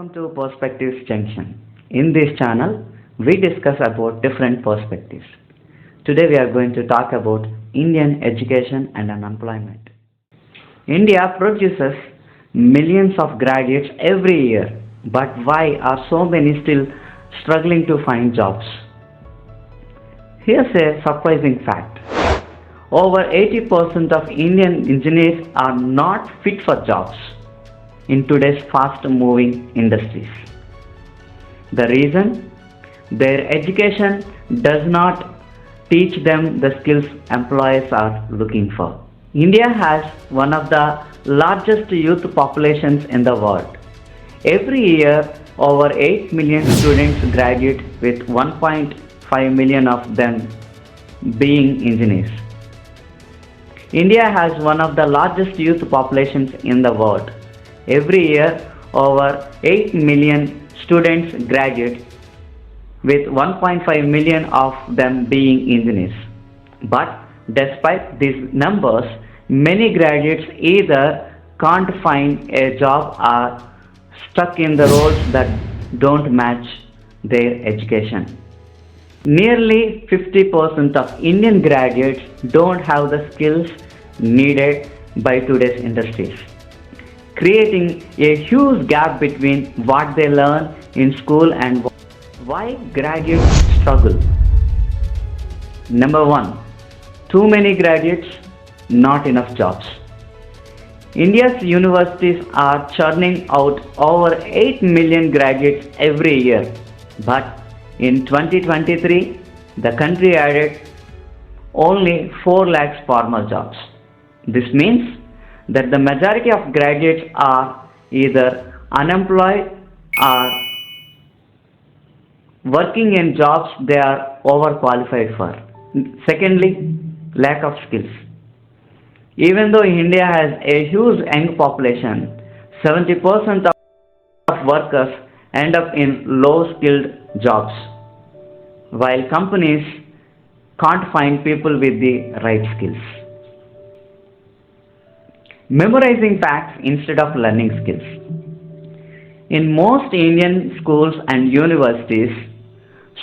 Welcome to Perspectives Junction. In this channel, we discuss about different perspectives. Today we are going to talk about Indian education and unemployment. India produces millions of graduates every year, but why are so many still struggling to find jobs? Here's a surprising fact. Over 80% of Indian engineers are not fit for jobs in today's fast-moving industries. The reason? Their education does not teach them the skills employers are looking for. India has one of the largest youth populations in the world. Every year, over 8 million students graduate, with 1.5 million of them being engineers. India has one of the largest youth populations in the world. Every year, over 8 million students graduate, with 1.5 million of them being engineers. But despite these numbers, many graduates either can't find a job or stuck in the roles that don't match their education. Nearly 50% of Indian graduates don't have the skills needed by today's industries, creating a huge gap between what they learn in school and why graduates struggle. Number 1. Too many graduates, not enough jobs. India's universities are churning out over 8 million graduates every year, but in 2023, the country added only 4 lakhs formal jobs. This means that the majority of graduates are either unemployed or working in jobs they are overqualified for. Secondly, lack of skills. Even though India has a huge young population, 70% of workers end up in low-skilled jobs, while companies can't find people with the right skills. Memorizing facts instead of learning skills. In most Indian schools and universities,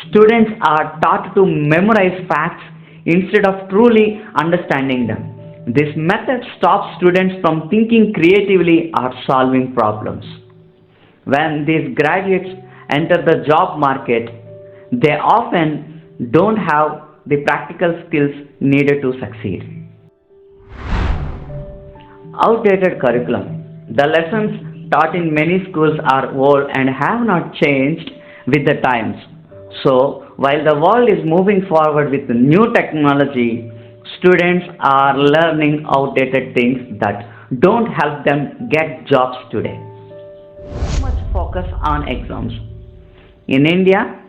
students are taught to memorize facts instead of truly understanding them. This method stops students from thinking creatively or solving problems. When these graduates enter the job market, they often don't have the practical skills needed to succeed. Outdated curriculum. The lessons taught in many schools are old and have not changed with the times. So, while the world is moving forward with new technology, students are learning outdated things that don't help them get jobs today. Too much focus on exams. In India,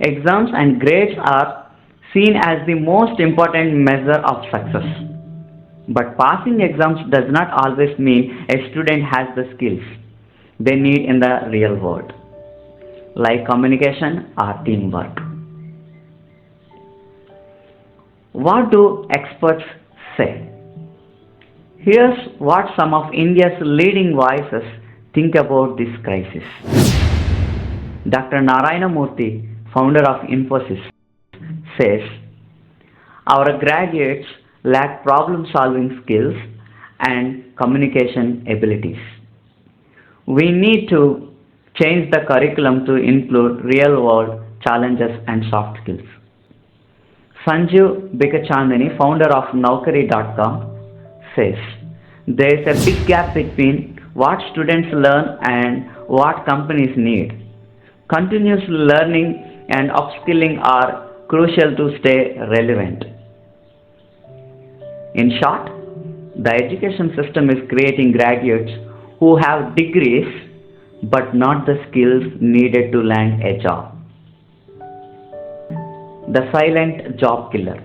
exams and grades are seen as the most important measure of success. But passing exams does not always mean a student has the skills they need in the real world, like communication or teamwork. What do experts say? Here's what some of India's leading voices think about this crisis. Dr. Narayana Murthy, founder of Infosys, says, our graduates lack problem-solving skills and communication abilities. We need to change the curriculum to include real-world challenges and soft skills. Sanjeev Bikachandani, founder of Naukari.com, says, there is a big gap between what students learn and what companies need. Continuous learning and upskilling are crucial to stay relevant. In short, the education system is creating graduates who have degrees but not the skills needed to land a job. The silent job killer.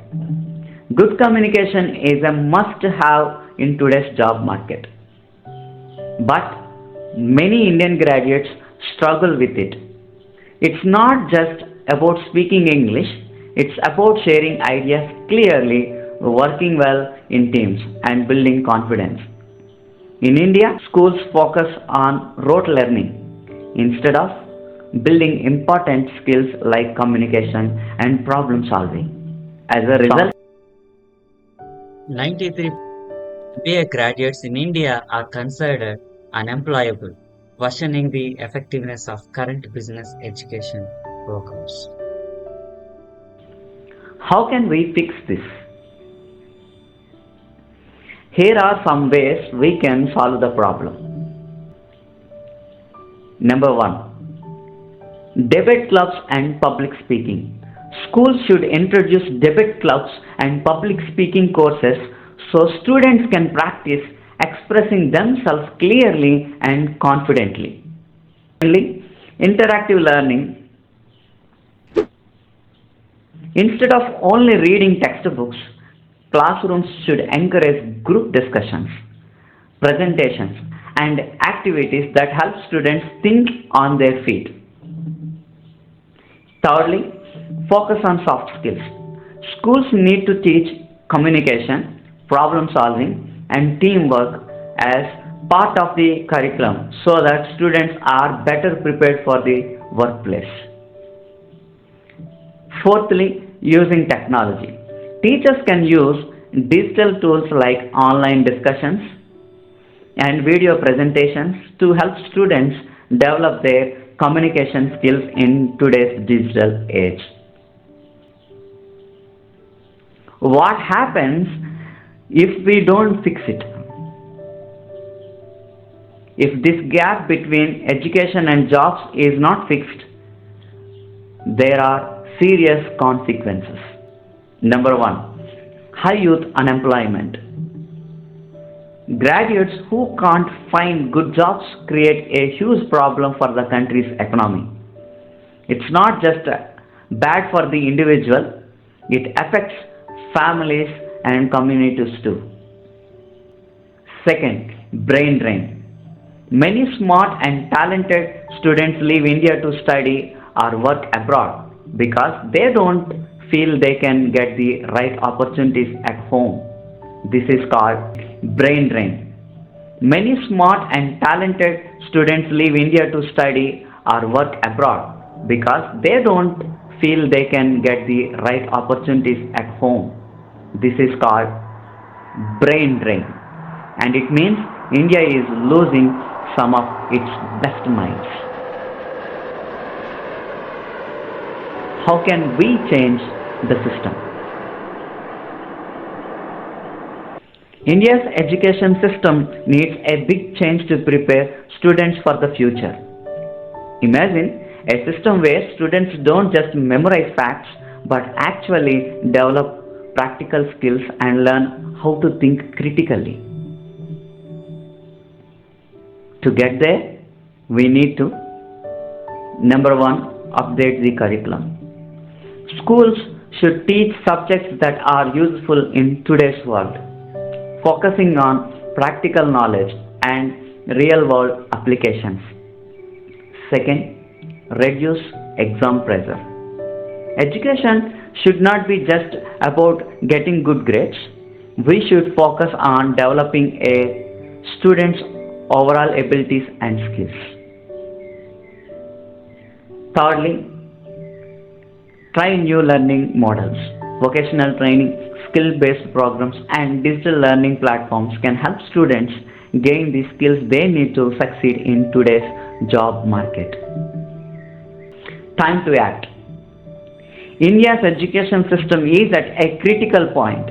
Good communication is a must-have in today's job market. But many Indian graduates struggle with it. It's not just about speaking English, it's about sharing ideas clearly, working well in teams, and building confidence. In India, schools focus on rote learning instead of building important skills like communication and problem solving. As a result, 93 MBA graduates in India are considered unemployable, questioning the effectiveness of current business education programs. how can we fix this? Here are some ways we can solve the problem. Number 1. Debate clubs and public speaking. Schools should introduce debate clubs and public speaking courses so students can practice expressing themselves clearly and confidently. Secondly, interactive learning. Instead of only reading textbooks, classrooms should encourage group discussions, presentations, and activities that help students think on their feet. Thirdly, focus on soft skills. Schools need to teach communication, problem solving, and teamwork as part of the curriculum so that students are better prepared for the workplace. Fourthly, using technology. Teachers can use digital tools like online discussions and video presentations to help students develop their communication skills in today's digital age. What happens if we don't fix it? If this gap between education and jobs is not fixed, there are serious consequences. Number 1. High youth unemployment. Graduates who can't find good jobs create a huge problem for the country's economy. It's not just bad for the individual, it affects families and communities too. Second, brain drain. Many smart and talented students leave India to study or work abroad because they don't feel they can get the right opportunities at home. This is called brain drain. Many smart and talented students leave India to study or work abroad because they don't feel they can get the right opportunities at home. This is called brain drain, and it means India is losing some of its best minds. How can we change the system? India's education system needs a big change to prepare students for the future. Imagine a system where students don't just memorize facts but actually develop practical skills and learn how to think critically. To get there, we need to: Number 1. Update the curriculum. Schools should teach subjects that are useful in today's world, focusing on practical knowledge and real-world applications. Second, reduce exam pressure. Education should not be just about getting good grades. We should focus on developing a student's overall abilities and skills. Thirdly, try new learning models. Vocational training, skill-based programs, and digital learning platforms can help students gain the skills they need to succeed in today's job market. Time to act. India's education system is at a critical point.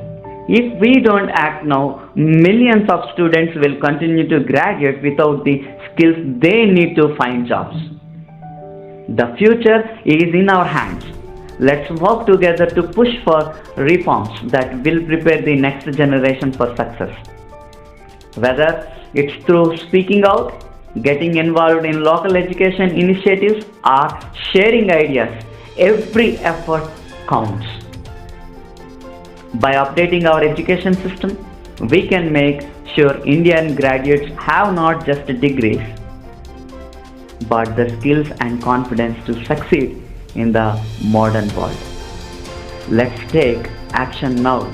If we don't act now, millions of students will continue to graduate without the skills they need to find jobs. The future is in our hands. Let's work together to push for reforms that will prepare the next generation for success. Whether it's through speaking out, getting involved in local education initiatives, or sharing ideas, every effort counts. By updating our education system, we can make sure Indian graduates have not just degrees, but the skills and confidence to succeed in the modern world. Let's take action now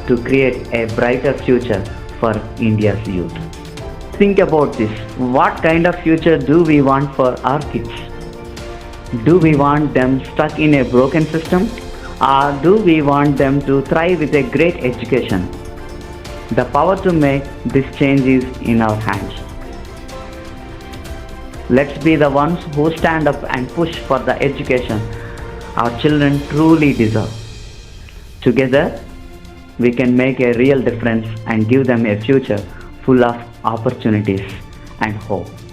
to create a brighter future for India's youth. Think about this. What kind of future do we want for our kids? Do we want them stuck in a broken system, or do we want them to thrive with a great education? The power to make this change is in our hands. Let's be the ones who stand up and push for the education our children truly deserve. Together, we can make a real difference and give them a future full of opportunities and hope.